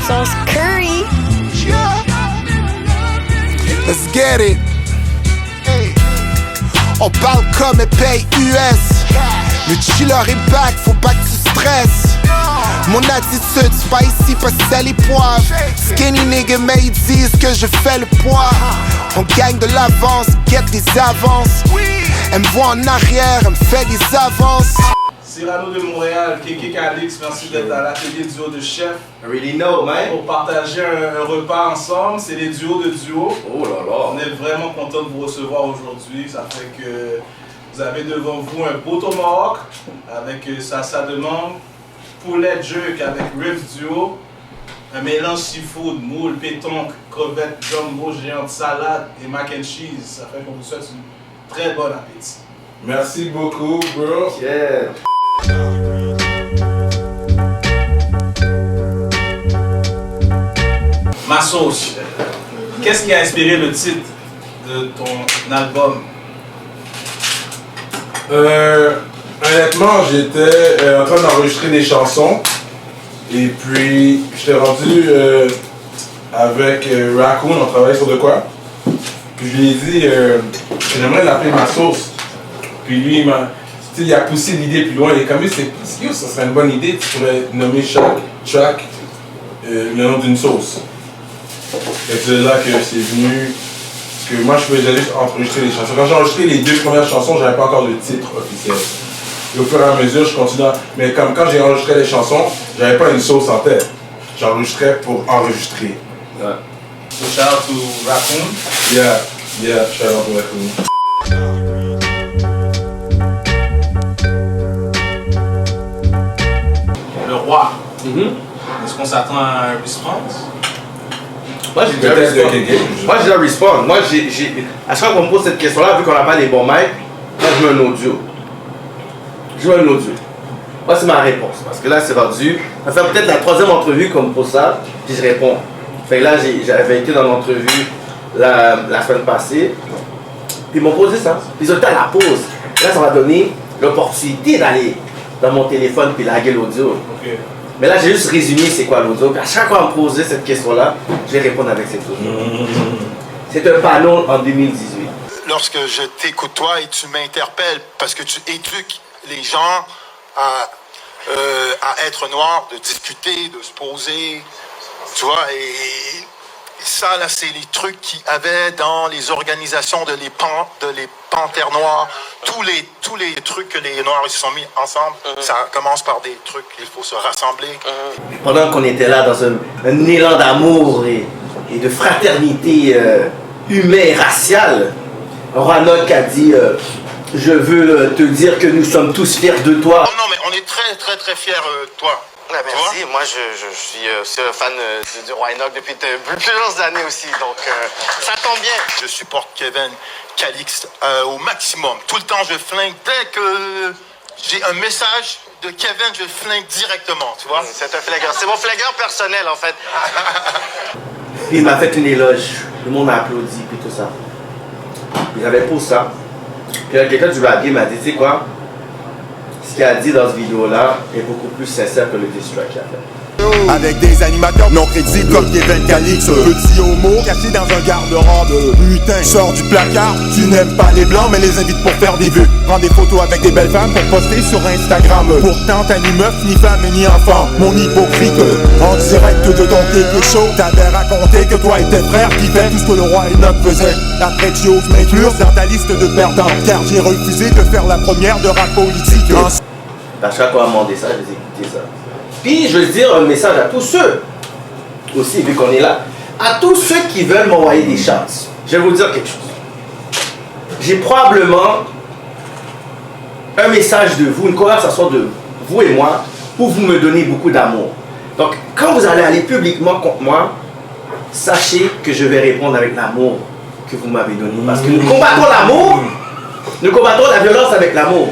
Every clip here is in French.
sauce curry. Let's get it. On parle comme et paye US. Le chiller est back, faut pas que tu stresses. Mon attitude, c'est pas ici parce que c'est les poivres. Skinny nigga, mais ils disent que je fais le poids. On gagne de l'avance, get des avances. Elle me voit en arrière, elle me fait des avances. Cyrano de Montréal, Kéké Calix, merci d'être à l'atelier duo de chef. I really know, man. Pour partager un repas ensemble, c'est les duos de duo. Oh là là. On est vraiment content de vous recevoir aujourd'hui. Ça fait que vous avez devant vous un beau tomahawk avec salsa de mangue, poulet jerk avec ribs duo, un mélange seafood, moule, pétonque, crevettes, jumbo, géante, salade et mac and cheese. Ça fait qu'on vous souhaite une très bonne appétit. Merci beaucoup, bro. Yeah. Ma sauce, qu'est-ce qui a inspiré le titre de ton album? Honnêtement, j'étais en train d'enregistrer des chansons et puis j'étais rendu avec Raccoon, on travaillait sur de quoi. Puis je lui ai dit que j'aimerais l'appeler ma sauce. Puis lui, il a poussé l'idée plus loin. Il est comme, ça serait une bonne idée, tu pourrais nommer chaque track le nom d'une sauce. Et c'est là que c'est venu. Parce que moi, je faisais juste enregistrer les chansons. Quand j'ai enregistré les 2 premières chansons, j'avais pas encore de titre officiel. Et au fur et à mesure, je continuais. Mais comme quand j'ai enregistré les chansons, j'avais pas une sauce en tête. J'enregistrais pour enregistrer. Ouais. So shout out to Raccoon. Yeah, shout out to Raccoon. Le roi. Est-ce qu'on s'attend à un response? Moi j'ai déjà respawn. Moi à chaque fois qu'on me pose cette question-là, vu qu'on n'a pas les bons mics, moi je mets un audio. Moi c'est ma réponse. Parce que là c'est rendu. Ça fait peut-être la 3e entrevue qu'on me pose ça, puis je réponds. Fait que là j'avais été dans l'entrevue la semaine passée, puis ils m'ont posé ça. Puis ils ont été à la pause. Là ça m'a donné l'opportunité d'aller dans mon téléphone puis laguer l'audio. Okay. Mais là, j'ai juste résumé c'est quoi l'audio. À chaque fois qu'on me posait cette question-là, je vais répondre avec cette audio. C'est un panneau en 2018. Lorsque je t'écoute toi et tu m'interpelles parce que tu éduques les gens à être noirs, de discuter, de se poser, tu vois, et ça, là, c'est les trucs qu'il y avait dans les organisations de les Panthères Noires. Tous les trucs que les Noirs se sont mis ensemble, ça commence par des trucs, il faut se rassembler. Pendant qu'on était là dans un élan d'amour et de fraternité humaine et raciale, Roanoke a dit je veux te dire que nous sommes tous fiers de toi. Oh non, mais on est très, très, très fiers de toi. Ah, merci, moi je suis aussi un fan du Roi Enoch depuis plusieurs années aussi, donc ça tombe bien. Je supporte Kevin Calix au maximum. Tout le temps je flingue. Dès que j'ai un message de Kevin, je flingue directement, tu vois. C'est un flingueur, c'est mon flingueur personnel en fait. Puis il m'a fait une éloge, le monde a applaudi, puis tout ça. Puis j'avais posé ça. Puis quelqu'un du rap game m'a dit, tu sais quoi? Ce qu'il a dit dans cette vidéo-là est beaucoup plus sincère que le diss track qu'il a fait. Avec des animateurs non crédibles comme Kevin Calix. Petit homo caché dans un garde-robe. Putain, sors du placard. Tu n'aimes pas les blancs mais les invites pour faire des vues. Prends des photos avec des belles femmes pour poster sur Instagram. Pourtant t'as ni meuf, ni femme, ni enfant. Mon hypocrite, en direct de ton kéké show, t'avais raconté que toi et tes frères kiffaient tout ce que le roi Enoch faisait. Après tu oses m'inclure dans ta liste de perdants, car j'ai refusé de faire la première de rap politique. À chaque fois qu'on m'a demandé ça, j'ai écouté ça. Puis je veux dire un message à tous ceux, aussi vu qu'on est là, à tous ceux qui veulent m'envoyer des chances. Je vais vous dire quelque chose. J'ai probablement un message de vous, une conversation de vous et moi, où vous me donnez beaucoup d'amour. Donc quand vous allez aller publiquement contre moi, sachez que je vais répondre avec l'amour que vous m'avez donné. Parce que nous combattons l'amour, nous combattons la violence avec l'amour.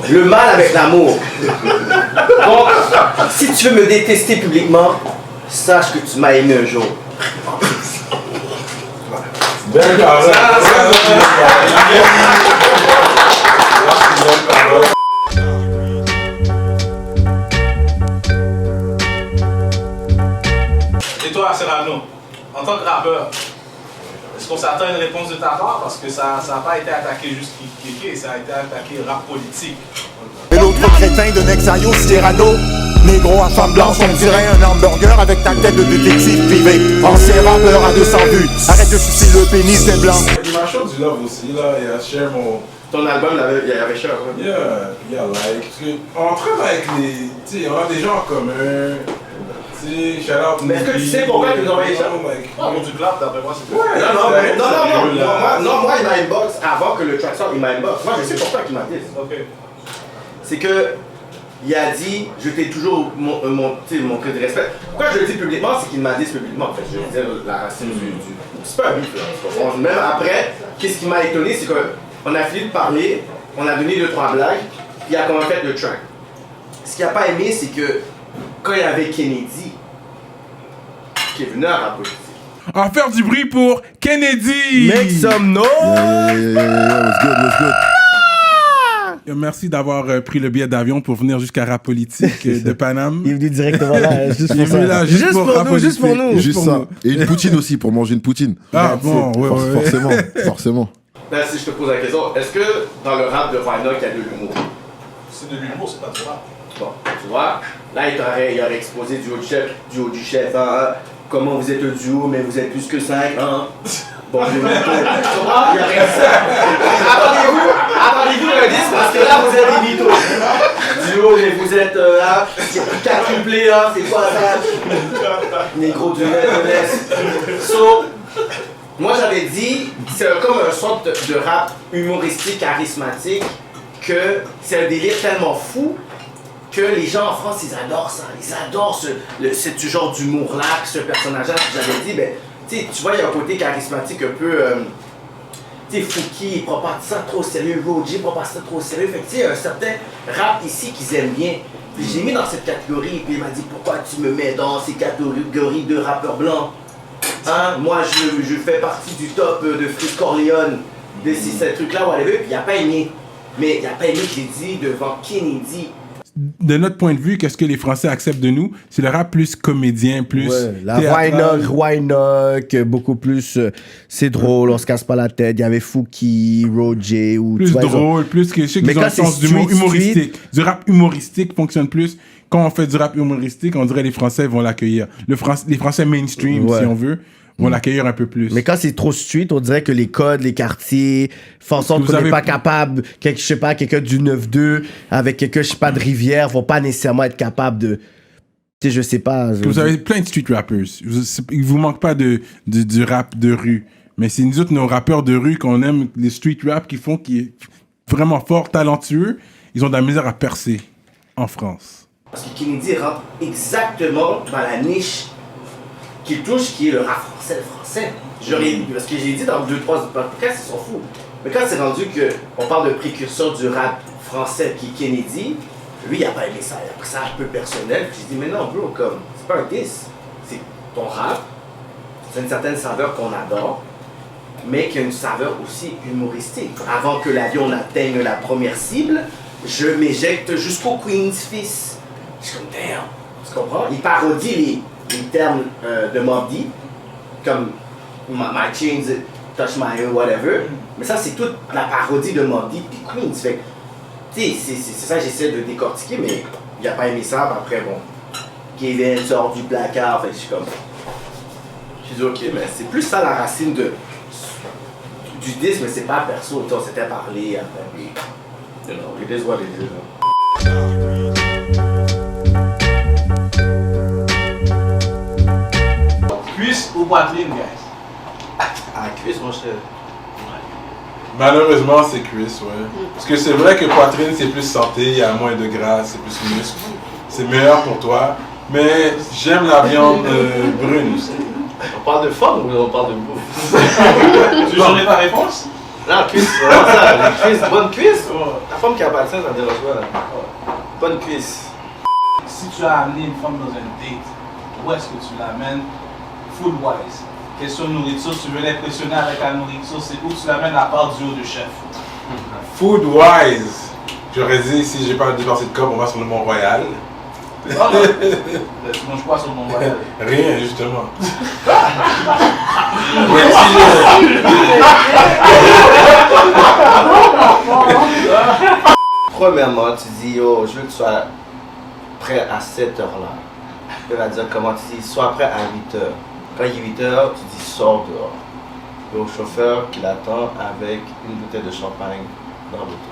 Le mal avec l'amour. Donc, si tu veux me détester publiquement, sache que tu m'as aimé un jour. Belle parole. toi, Serrano, en tant que rappeur, est-ce qu'on s'attend à une réponse de ta part? Parce que ça n'a pas été attaqué juste Kéké, ça a été attaqué rap politique. Et l'autre crétin de Nexayo, Cyrano. Négro à femme blanche, on dirait un hamburger avec ta tête de détective privé. Ancien rappeur à 200 vues, arrête de sucer le pénis des blancs. Il m'a chaud du love aussi, là. Il y a Cher mon. Ton album, il y avait Cher. Hein? Yeah, like. Parce on traîne avec les. Tu sais, on a des gens en commun. Tu sais, shout out. Mais est-ce que tu sais pourquoi tu nous as envoyé ça? Ah, bon, du clap, d'après moi, c'est Ouais, Non, moi, il m'a inbox avant que le track sorte, il m'a inbox. Moi, je sais pourquoi il m'a dit. Ok. C'est que. Il a dit, je t'ai toujours montré de respect. Pourquoi je le dis publiquement, c'est qu'il m'a dit publiquement. En fait, je veux dire la racine du. C'est pas un bif, là. Même après, qu'est-ce qui m'a étonné, c'est qu'on a fini de parler, on a donné 2-3 blagues, puis il a comment fait le track. Ce qu'il n'a pas aimé, c'est que quand il y avait Kennedy, qui est venu à la politique. On va faire du bruit pour Kennedy! Make some noise! Yeah, what's good? Merci d'avoir pris le billet d'avion pour venir jusqu'à Rap Politique de Paname. Il est venu directement là, juste Il est pour venu ça. là, juste pour Rap juste pour Politique. nous. Juste ça. Et une poutine aussi, pour manger une poutine. Ah bon, ouais. Forcément. Là, si je te pose la question, est-ce que dans le rap de Rhinoc, il y a de l'humour? C'est de l'humour, c'est pas du rap. Bon, tu vois, là, il aurait exposé du haut du chef, hein, comment vous êtes un duo, mais vous êtes plus que 5, hein. Bon, je vais mettre. Tu vois, il y a rien de ça. Attendez-vous le 10 parce que là, vous êtes des mythos. Duo, mais vous êtes là, quadruplé, hein, c'est quoi ça? Négro du net, So, moi j'avais dit, c'est comme une sorte de rap humoristique, charismatique, que c'est un délire tellement fou que les gens en France, ils adorent ça. Ils adorent ce genre d'humour-là, ce personnage-là. J'avais dit, ben, tu vois, il y a un côté charismatique un peu. Tu sais, Fouki, il prend pas ça trop sérieux. Roji, il prend pas ça trop sérieux. Fait que tu sais, un certain rap ici qu'ils aiment bien. Puis j'ai mis dans cette catégorie, puis il m'a dit, pourquoi tu me mets dans ces catégories de rappeurs blancs? Hein? Moi, je fais partie du top de Freeze Corleone, de ces trucs-là, whatever. Puis il a pas aimé. Mais il a pas aimé que j'ai dit devant Kennedy. De notre point de vue, qu'est-ce que les Français acceptent de nous? C'est le rap plus comédien, plus La théâtral. Whynock, beaucoup plus, c'est drôle, on se casse pas la tête. Il y avait Fouki, Roger ou Plus tu vois, drôle, plus que je sais Mais qu'ils ont quand le sens c'est du mot street, humoristique. Du rap humoristique fonctionne plus. Quand on fait du rap humoristique, on dirait que les Français vont l'accueillir. Les Français mainstream, Ouais. si on veut, vont l'accueillir un peu plus. Mais quand c'est trop street, on dirait que les codes, les quartiers font en sorte Vous qu'on n'est avez- pas capable, je sais pas, quelqu'un du 9-2 avec quelqu'un, je sais pas, de Rivière, vont pas nécessairement être capables de. Tu sais, je sais pas. Vous avez plein de street rappers. Il vous manque pas du rap de rue. Mais c'est nous autres, nos rappeurs de rue, qu'on aime, les street rap qui est vraiment fort, talentueux. Ils ont de la misère à percer en France. Parce que Kennedy rentre exactement dans la niche qu'il touche, qui est le rap français, parce que j'ai dit dans 2-3 podcasts, ils sont fous. Mais quand c'est rendu qu'on parle de précurseur du rap français qui est Kennedy, lui, il a pas aimé ça. Il a pris ça un peu personnel. Puis j'ai dit, mais non, bro, comme, c'est pas un diss. C'est ton rap. C'est une certaine saveur qu'on adore, mais qui a une saveur aussi humoristique. Avant que l'avion atteigne la première cible, je m'éjecte jusqu'au Queen's Fist. Je suis comme, damn, tu comprends? Il parodie les termes de Mobb Deep, comme my chains touch my hair, whatever. Mais ça, c'est toute la parodie de Mobb Deep puis Queens. Fait que, tu sais, c'est ça que j'essaie de décortiquer, mais il a pas aimé ça. Puis après, bon, Kevin sort du placard. Fait que je suis comme, je dis, ok, mais c'est plus ça la racine du disque, mais c'est pas perso. On s'était parlé après, puis, you know, it is what it is. Cuisse ou poitrine, guys? Ah, cuisse, mon cher. Malheureusement, c'est cuisse, ouais. Parce que c'est vrai que poitrine, c'est plus santé, il y a moins de gras, c'est plus muscle. C'est meilleur pour toi. Mais j'aime la viande brune. On parle de forme ou on parle de bouffe? Tu veux changer ta réponse? Non, cuisse, vraiment ça, les cuisses, bonne cuisse. La femme qui a pas de ça me dérange pas. Là. Bonne cuisse. Si tu as amené une femme dans un date, où est-ce que tu l'amènes food-wise? Question de nourriture, si tu veux l'impressionner avec la nourriture, c'est où tu l'amènes à part du haut de chef? Food wise, j'aurais dit si j'ai pas dépensé de cop, on va sur le Mont-Royal. Tu manges quoi sur ton voyage? Rien, justement. Premièrement, tu dis, yo, je veux que tu sois prêt à cette heure-là. Il va dire comment tu dis, sois prêt à 8 heures. Quand il est 8 heures, tu dis, sors dehors. Et au chauffeur qui l'attend avec une bouteille de champagne dans l'auto.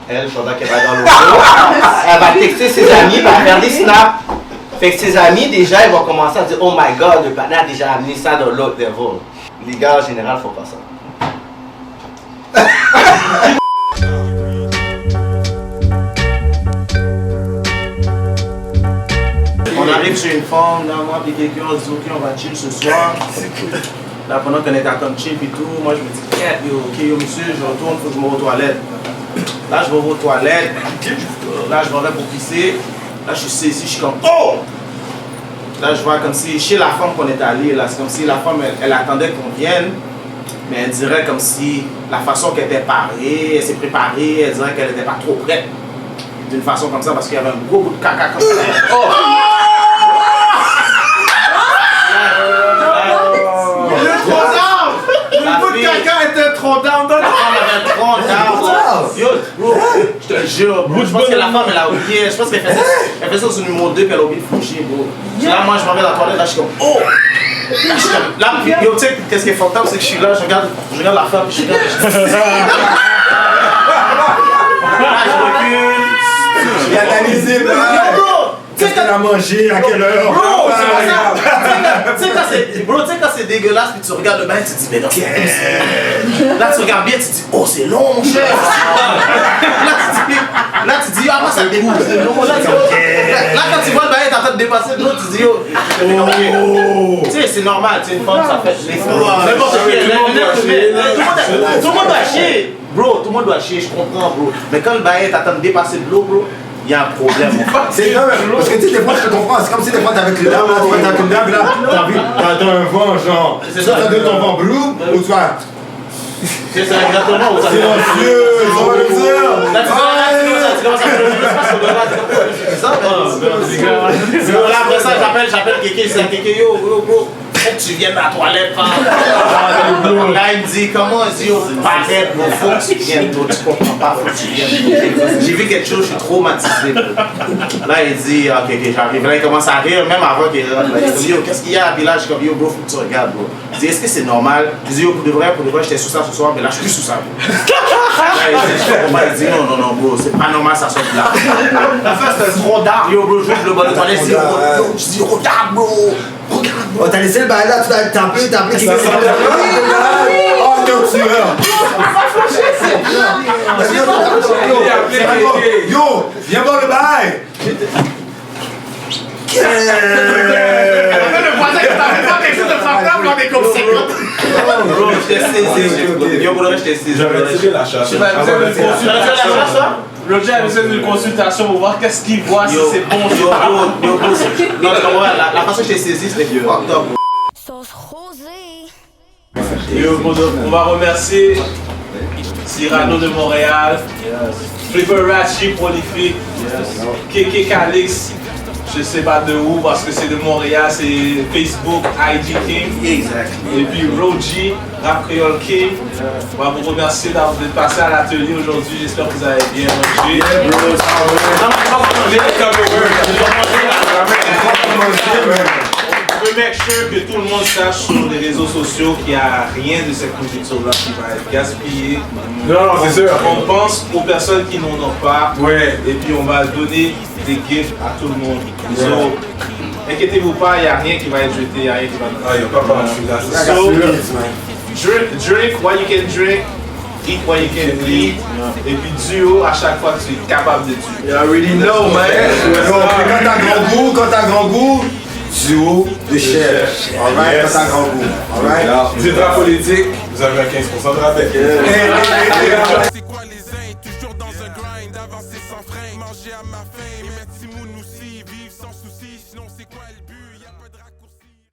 Elle, pendant qu'elle va dans l'auto, elle va texter ses amis, elle va faire des snaps. Fait que ses amis, déjà, ils vont commencer à dire, oh my god, le panneau a déjà amené ça dans l'autre level. Les gars, en général, font pas ça. On arrive chez une femme, là, moi, puis quelqu'un, on se dit, ok, on va chill ce soir. Là, pendant qu'on est à comme chill et tout, moi, je me dis, ok, yo, monsieur, je retourne, faut que je me vais aux toilettes. Là, je vais aux toilettes. Là, je m'en vais pour pisser. Là, je suis saisi, je suis comme, oh! Là, je vois comme si, chez la femme qu'on est allé, là, c'est comme si la femme, elle attendait qu'on vienne. Mais elle dirait comme si, la façon qu'elle était parée, elle s'est préparée, elle dirait qu'elle n'était pas trop prête. D'une façon comme ça, parce qu'il y avait un gros bout de caca comme ça. Oh! Le bout de caca était trop down. La femme avait trop down. Yo, bro, je te jure, bro. Je pense que la femme, elle a oublié. Je pense qu'elle faisait ça sur numéro 2 puis elle a oublié de foucher, bro. Là, moi, je m'en vais dans la toilette, là, je suis comme, oh! Là, yo, tu sais, qu'est-ce qui est fantastique, c'est que je suis là, je regarde la femme, je suis là. Là, je recule. J'ai analysé, bro. Qu'est-ce qu'elle a mangé, à quelle heure? Bro, c'est pas ça. Tu sais quand c'est dégueulasse, puis tu regardes le bain, tu te dis, mais non, c'est là, tu regardes bien, tu te dis, oh, c'est long, mon chef. Là, tu dis, ah, moi, ça me dégoûte, c'est long. Là, quand tu vois le bain est en train de dépasser de l'autre, tu dis, oh, tu sais, c'est normal, tu sais, une femme, ça fait les flots. N'importe qui, tout le monde doit chier. Bro, tout le monde doit chier, je comprends, bro. Mais quand le bain est en train de dépasser de l'eau, bro, il y a un problème. C'est non, parce que tu sais, des fois, je te comprends. C'est comme si des fois, t'es avec le dame, là, tu vas être avec une dame, là, t'as un vent, genre. Soit t'as donné ton vent blue, ou soit. C'est ça, exactement. Silencieux, ils vont le dire. Là, tu commences à faire là, après ça, j'appelle quelqu'un, c'est quelqu'un, yo, bro. Faut que tu viennes à la toilette, là, il me dit, comment? Il dit, yo, arrête, bro, faut que tu viennes, bro, tu comprends pas, faut que tu viennes. J'ai vu quelque chose, je suis traumatisé. Là, il dit, ok, j'arrive. Là, il commence à rire, même avant qu'il dit, yo, qu'est-ce qu'il y a? Puis là, je suis comme, yo, bro, faut que tu regardes, bro. Il dit, est-ce que c'est normal? Je dis, yo, pour de vrai, j'étais sous ça ce soir, mais là, je suis plus sous ça, bro. Là, il dit, non, bro, c'est pas normal, ça sort de là. La face, c'est trop dark. Yo, bro, je vais le bas de toilette, je dis, regarde, bro. Oh, t'as laissé le bail là, t'as appelé quelqu'un. Oh, non, tu Yo, viens voir le bail. Le voisin qui t'avait pas quelque chose de favorable, on est comme 50. Bro, j'étais saisi. Yo, bro, j'étais saisi. J'avais tiré la chasse. L'autre jour, elle faisait une consultation pour voir qu'est-ce qu'il voit, si c'est bon. Yo, bro, la façon que j'étais saisi, c'était fucked up, bro. On va remercier Cyrano de Montréal, Fliperachi Prolifique, Keke Calix, je sais pas de où parce que c'est de Montréal, c'est Facebook, IG King. Exactly. Et puis Roji, Rap Creole King. On va vous remercier d'avoir passé à l'atelier aujourd'hui. J'espère que vous avez bien mangé. Je veux make sure que tout le monde sache sur les réseaux sociaux qu'il n'y a rien de cette nourriture-là qui va être gaspillée. Non, c'est sûr. On pense aux personnes qui n'en ont pas. Ouais. Et puis on va donner des gifts à tout le monde. So, inquiétez-vous pas, il n'y a rien qui va être jeté, il n'y a rien qui va être... Ah, il n'y a pas de So, drink what you can drink, eat what you can eat. Et puis duo, à chaque fois tu es capable de duo. You already know, man. Quand t'as grand goût, duo de chef. Alright, quand t'as grand goût. Alright? Vous êtes rap politique, vous avez un 15% de rabais. C'est quoi les uns, toujours dans un grind, avancer sans frein, manger à ma faim.